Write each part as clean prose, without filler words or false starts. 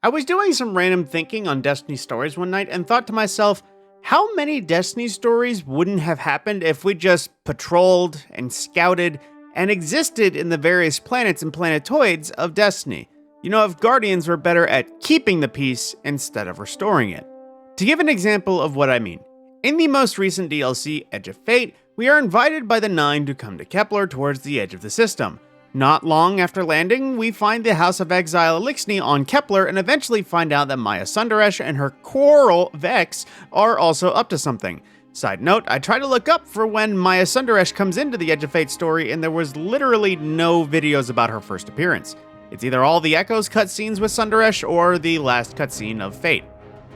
I was doing some random thinking on Destiny stories one night and thought to myself, how many Destiny stories wouldn't have happened if we just patrolled and scouted and existed in the various planets and planetoids of Destiny? You know, if Guardians were better at keeping the peace instead of restoring it. To give an example of what I mean, in the most recent DLC, Edge of Fate, we are invited by the Nine to come to Kepler towards the edge of the system. Not long after landing, we find the House of Exile Elixni on Kepler and eventually find out that Maya Sundaresh and her quarrel Vex are also up to something. Side note, I tried to look up for when Maya Sundaresh comes into the Edge of Fate story and there was literally no videos about her first appearance. It's either all the Echoes cutscenes with Sundaresh or the last cutscene of Fate.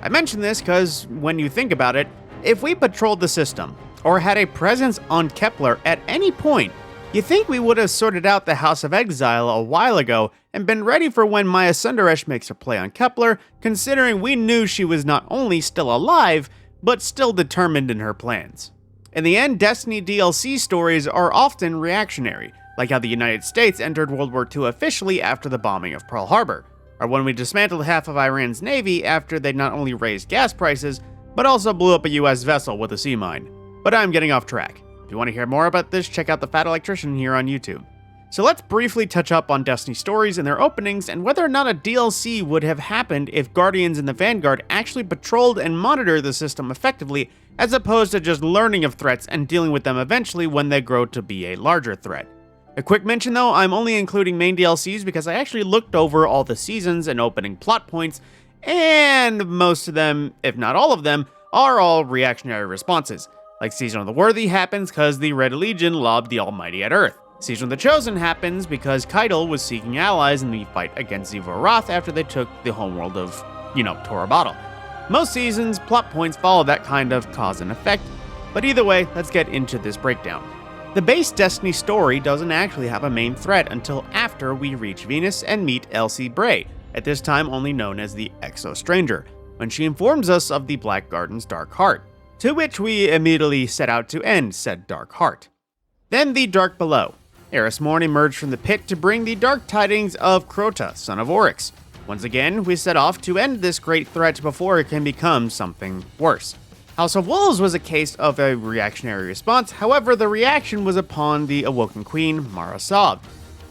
I mention this because, when you think about it, if we patrolled the system, or had a presence on Kepler at any point, you think we would have sorted out the House of Exile a while ago and been ready for when Maya Sundaresh makes her play on Kepler, considering we knew she was not only still alive, but still determined in her plans. In the end, Destiny DLC stories are often reactionary, like how the United States entered World War II officially after the bombing of Pearl Harbor, or when we dismantled half of Iran's navy after they not only raised gas prices, but also blew up a US vessel with a sea mine. But I'm getting off track. If you want to hear more about this, check out The Fat Electrician here on YouTube. So let's briefly touch up on Destiny stories and their openings and whether or not a DLC would have happened if Guardians and the Vanguard actually patrolled and monitored the system effectively, as opposed to just learning of threats and dealing with them eventually when they grow to be a larger threat. A quick mention though, I'm only including main DLCs because I actually looked over all the seasons and opening plot points, and most of them, if not all of them, are all reactionary responses. Like Season of the Worthy happens because the Red Legion lobbed the Almighty at Earth. Season of the Chosen happens because Keitel was seeking allies in the fight against Xivu Arath after they took the homeworld of, Tora Bottle. Most seasons, plot points follow that kind of cause and effect, but either way, let's get into this breakdown. The base Destiny story doesn't actually have a main threat until after we reach Venus and meet Elsie Bray, at this time only known as the Exo Stranger, when she informs us of the Black Garden's dark heart, to which we immediately set out to end said dark heart. Then the Dark Below. Eris Morn emerged from the pit to bring the dark tidings of Crota, son of Oryx. Once again, we set off to end this great threat before it can become something worse. House of Wolves was a case of a reactionary response, however the reaction was upon the Awoken Queen, Mara Sov,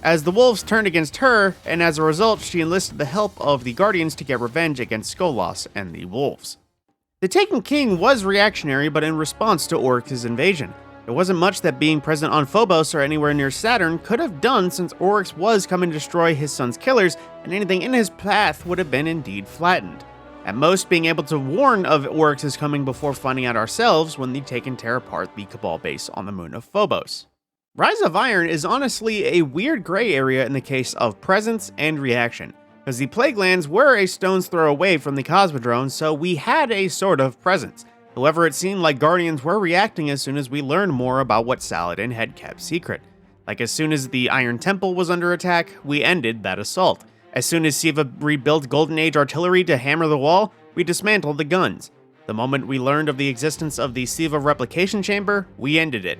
as the wolves turned against her, and as a result she enlisted the help of the Guardians to get revenge against Skolas and the wolves. The Taken King was reactionary, but in response to Oryx's invasion. There wasn't much that being present on Phobos or anywhere near Saturn could have done, since Oryx was coming to destroy his son's killers, and anything in his path would have been indeed flattened. At most, being able to warn of Oryx's coming before finding out ourselves when the Taken tear apart the Cabal base on the moon of Phobos. Rise of Iron is honestly a weird gray area in the case of presence and reaction, because the Plague Lands were a stone's throw away from the Cosmodrome, so we had a sort of presence. However, it seemed like Guardians were reacting as soon as we learned more about what Saladin had kept secret. Like as soon as the Iron Temple was under attack, we ended that assault. As soon as Siva rebuilt Golden Age artillery to hammer the wall, we dismantled the guns. The moment we learned of the existence of the Siva replication chamber, we ended it.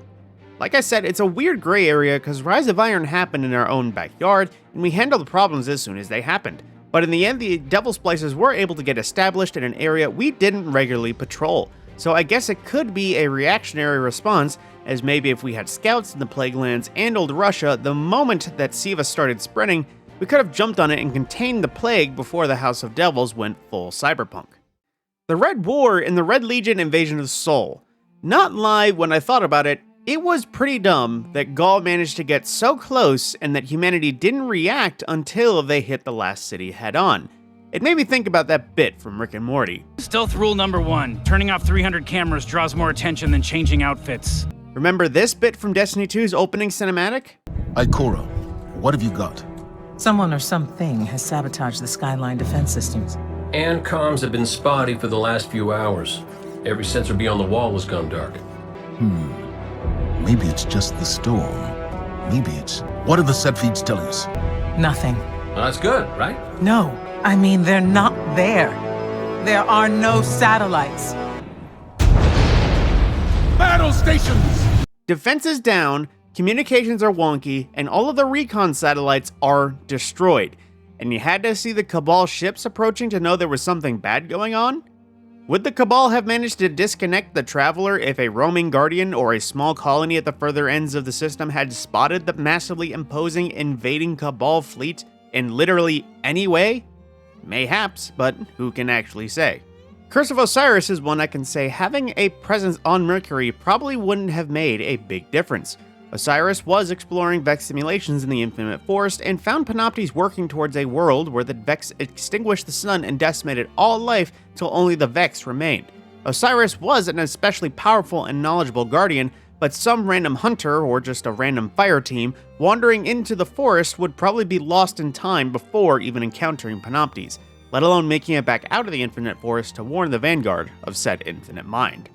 Like I said, it's a weird gray area because Rise of Iron happened in our own backyard, and we handled the problems as soon as they happened. But in the end, the Devil Splicers were able to get established in an area we didn't regularly patrol. So I guess it could be a reactionary response, as maybe if we had scouts in the Plague Lands and Old Russia, the moment that Siva started spreading, we could have jumped on it and contained the plague before the House of Devils went full cyberpunk. The Red War and the Red Legion invasion of Sol. Not lie, when I thought about it, it was pretty dumb that Gaul managed to get so close and that humanity didn't react until they hit the last city head on. It made me think about that bit from Rick and Morty. Stealth rule number 1, turning off 300 cameras draws more attention than changing outfits. Remember this bit from Destiny 2's opening cinematic? Ikora, what have you got? Someone or something has sabotaged the Skyline defense systems. And comms have been spotty for the last few hours. Every sensor beyond the wall has gone dark. Maybe it's just the storm. Maybe it's... What are the set feeds telling us? Nothing. Well, that's good, right? No, I mean they're not there. There are no satellites. Battle stations! Defenses down, communications are wonky, and all of the recon satellites are destroyed. and you had to see the Cabal ships approaching to know there was something bad going on? Would the Cabal have managed to disconnect the Traveler if a roaming Guardian or a small colony at the further ends of the system had spotted the massively imposing invading Cabal fleet in literally any way? Mayhaps, but who can actually say? Curse of Osiris is one I can say having a presence on Mercury probably wouldn't have made a big difference. Osiris was exploring Vex simulations in the Infinite Forest and found Panoptes working towards a world where the Vex extinguished the sun and decimated all life till only the Vex remained. Osiris was an especially powerful and knowledgeable Guardian, but some random hunter or just a random fire team wandering into the forest would probably be lost in time before even encountering Panoptes, let alone making it back out of the Infinite Forest to warn the Vanguard of said Infinite Mind.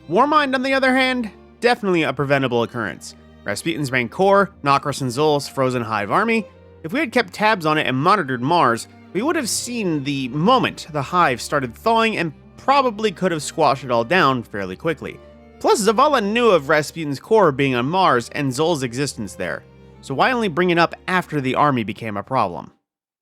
Warmind, on the other hand, definitely a preventable occurrence. Rasputin's main core, Nokris and Zul's frozen hive army. If we had kept tabs on it and monitored Mars, we would have seen the moment the hive started thawing and probably could have squashed it all down fairly quickly. Plus, Zavala knew of Rasputin's core being on Mars and Zul's existence there, so why only bring it up after the army became a problem?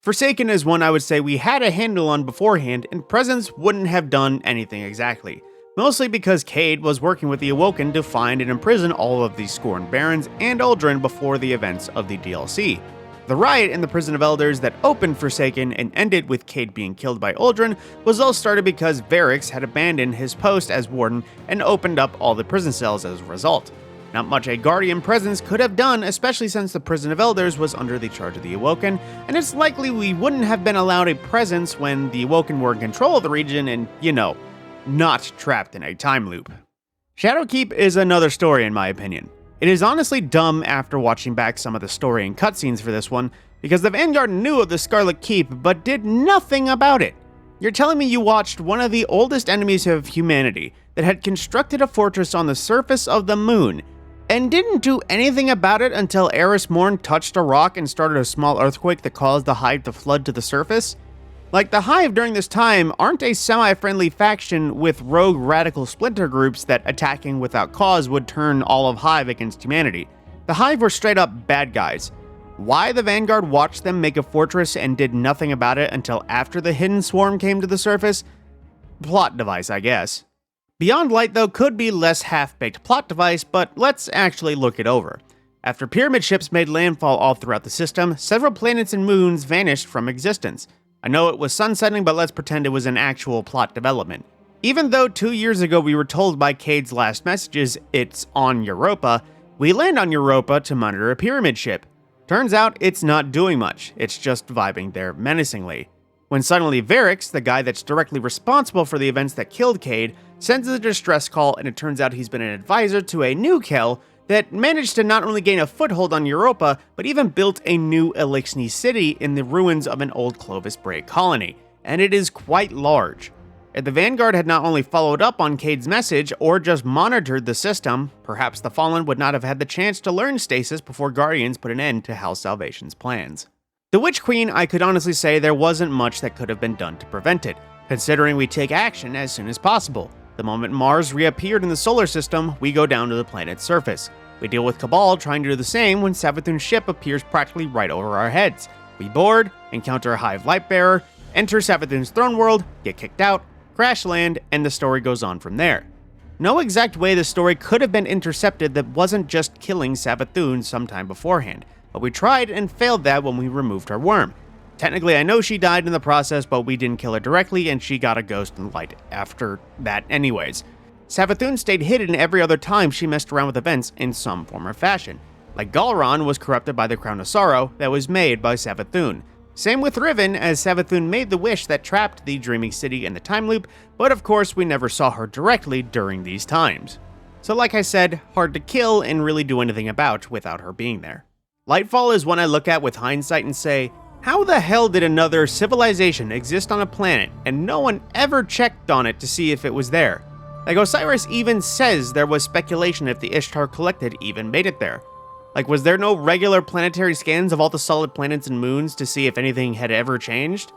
Forsaken is one I would say we had a handle on beforehand, and Presence wouldn't have done anything exactly. Mostly because Cade was working with the Awoken to find and imprison all of the Scorned Barons and Uldren before the events of the DLC. The riot in the Prison of Elders that opened Forsaken and ended with Cade being killed by Uldren was all started because Varix had abandoned his post as Warden and opened up all the prison cells as a result. Not much a Guardian Presence could have done, especially since the Prison of Elders was under the charge of the Awoken, and it's likely we wouldn't have been allowed a presence when the Awoken were in control of the region and, not trapped in a time loop. Shadowkeep is another story in my opinion. It is honestly dumb after watching back some of the story and cutscenes for this one, because the Vanguard knew of the Scarlet Keep but did nothing about it. You're telling me you watched one of the oldest enemies of humanity that had constructed a fortress on the surface of the moon, and didn't do anything about it until Eris Morn touched a rock and started a small earthquake that caused the Hive to flood to the surface? Like, the Hive during this time aren't a semi-friendly faction with rogue radical splinter groups that attacking without cause would turn all of Hive against humanity. The Hive were straight up bad guys. Why the Vanguard watched them make a fortress and did nothing about it until after the Hidden Swarm came to the surface? Plot device, I guess. Beyond Light, though, could be less half-baked plot device, but let's actually look it over. After pyramid ships made landfall all throughout the system, several planets and moons vanished from existence. I know it was sunsetting, but let's pretend it was an actual plot development. Even though 2 years ago we were told by Cade's last messages it's on Europa, we land on Europa to monitor a pyramid ship. Turns out it's not doing much, it's just vibing there menacingly. When suddenly Varix, the guy that's directly responsible for the events that killed Cade, sends a distress call, and it turns out he's been an advisor to a new Kel that managed to not only gain a foothold on Europa, but even built a new Elixni city in the ruins of an old Clovis Bray colony, and it is quite large. If the Vanguard had not only followed up on Cade's message, or just monitored the system, perhaps the Fallen would not have had the chance to learn stasis before Guardians put an end to House Salvation's plans. The Witch Queen, I could honestly say there wasn't much that could have been done to prevent it, considering we take action as soon as possible. The moment Mars reappeared in the solar system, we go down to the planet's surface. We deal with Cabal trying to do the same when Savathun's ship appears practically right over our heads. We board, encounter a Hive Lightbearer, enter Savathun's throne world, get kicked out, crash land, and the story goes on from there. No exact way the story could have been intercepted that wasn't just killing Savathun sometime beforehand, but we tried and failed that when we removed her worm. Technically, I know she died in the process, but we didn't kill her directly, and she got a ghost in light after that anyways. Savathun stayed hidden every other time she messed around with events in some form or fashion. Like Galron was corrupted by the Crown of Sorrow that was made by Savathun. Same with Riven, as Savathun made the wish that trapped the Dreaming City in the time loop, but of course we never saw her directly during these times. So like I said, hard to kill and really do anything about without her being there. Lightfall is one I look at with hindsight and say, how the hell did another civilization exist on a planet and no one ever checked on it to see if it was there? Like, Osiris even says there was speculation if the Ishtar Collected even made it there. Like, was there no regular planetary scans of all the solid planets and moons to see if anything had ever changed?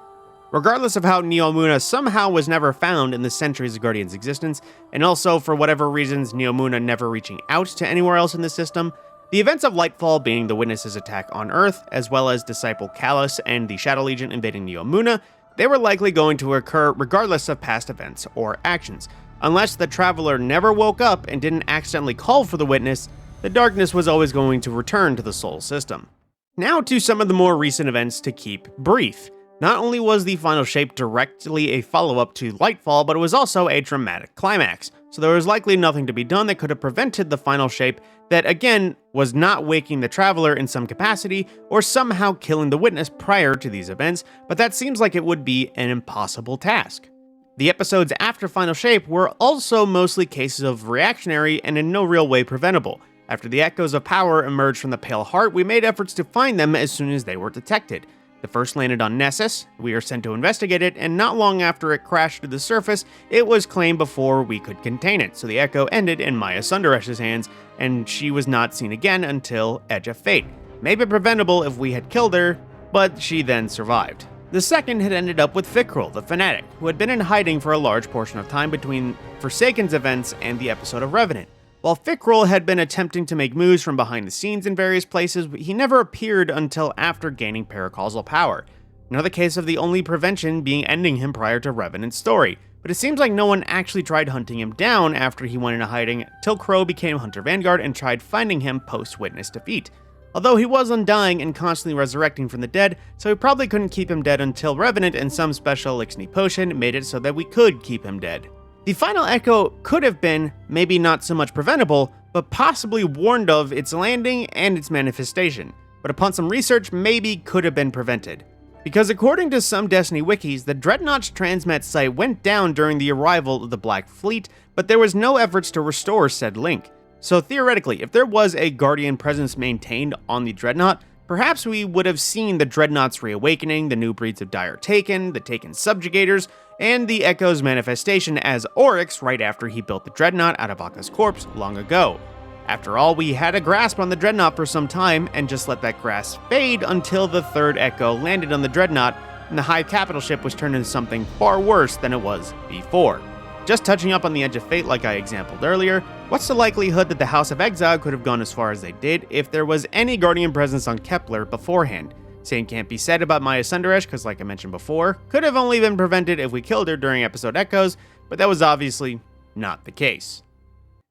Regardless of how Neomuna somehow was never found in the centuries of Guardian's existence, and also for whatever reasons Neomuna never reaching out to anywhere else in the system, The events of Lightfall being the Witness's attack on Earth, as well as Disciple Callus and the Shadow Legion invading Neomuna, they were likely going to occur regardless of past events or actions. Unless the Traveler never woke up and didn't accidentally call for the Witness, the darkness was always going to return to the Sol system. Now to some of the more recent events to keep brief. Not only was the final shape directly a follow-up to Lightfall, but it was also a dramatic climax, so there was likely nothing to be done that could have prevented the final shape that, again, was not waking the Traveler in some capacity or somehow killing the Witness prior to these events, but that seems like it would be an impossible task. The episodes after Final Shape were also mostly cases of reactionary and in no real way preventable. After the echoes of power emerged from the Pale Heart, we made efforts to find them as soon as they were detected. The first landed on Nessus, we were sent to investigate it, and not long after it crashed to the surface, it was claimed before we could contain it, so the Echo ended in Maya Sundaresh's hands, and she was not seen again until Edge of Fate. Maybe preventable if we had killed her, but she then survived. The second had ended up with Fikrul, the Fanatic, who had been in hiding for a large portion of time between Forsaken's events and the episode of Revenant. While Fikrul had been attempting to make moves from behind the scenes in various places, he never appeared until after gaining paracausal power. Another case of the only prevention being ending him prior to Revenant's story, but it seems like no one actually tried hunting him down after he went into hiding till Crow became Hunter Vanguard and tried finding him post-Witness defeat. Although he was undying and constantly resurrecting from the dead, so we probably couldn't keep him dead until Revenant and some special Ixnay potion made it so that we could keep him dead. The final Echo could have been, maybe not so much preventable, but possibly warned of its landing and its manifestation, but upon some research maybe could have been prevented. Because according to some Destiny wikis, the Dreadnought's transmat site went down during the arrival of the Black Fleet, but there was no efforts to restore said link. So theoretically, if there was a Guardian presence maintained on the Dreadnought, perhaps we would have seen the Dreadnought's reawakening, the new breeds of Dire Taken, the Taken Subjugators, and the Echo's manifestation as Oryx right after he built the Dreadnought out of Aka's corpse long ago. After all, we had a grasp on the Dreadnought for some time, and just let that grasp fade until the third Echo landed on the Dreadnought, and the Hive capital ship was turned into something far worse than it was before. Just touching up on the Edge of Fate like I exampled earlier, what's the likelihood that the House of Exile could have gone as far as they did if there was any Guardian presence on Kepler beforehand? Same can't be said about Maya Sundaresh, because like I mentioned before, could have only been prevented if we killed her during episode Echoes, but that was obviously not the case.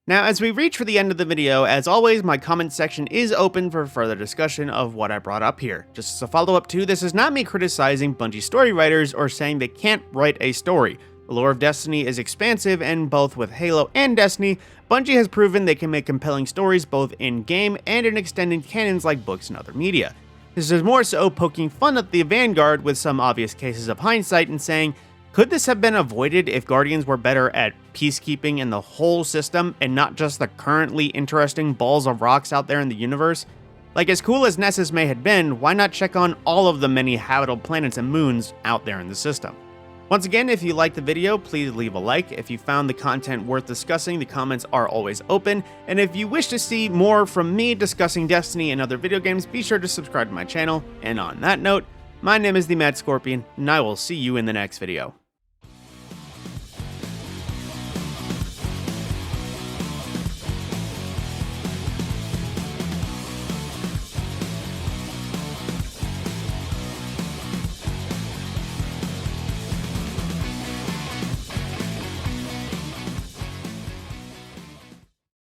Now, as we reach for the end of the video, as always, my comment section is open for further discussion of what I brought up here. Just as a follow-up to, this is not me criticizing Bungie story writers or saying they can't write a story. The lore of Destiny is expansive, and both with Halo and Destiny, Bungie has proven they can make compelling stories both in-game and in extended canons like books and other media. This is more so poking fun at the Vanguard with some obvious cases of hindsight and saying, could this have been avoided if Guardians were better at peacekeeping in the whole system and not just the currently interesting balls of rocks out there in the universe? Like, as cool as Nessus may have been, why not check on all of the many habitable planets and moons out there in the system? Once again, if you liked the video, please leave a like. If you found the content worth discussing, the comments are always open. And if you wish to see more from me discussing Destiny and other video games, be sure to subscribe to my channel. And on that note, my name is the Mad Scorpion, and I will see you in the next video.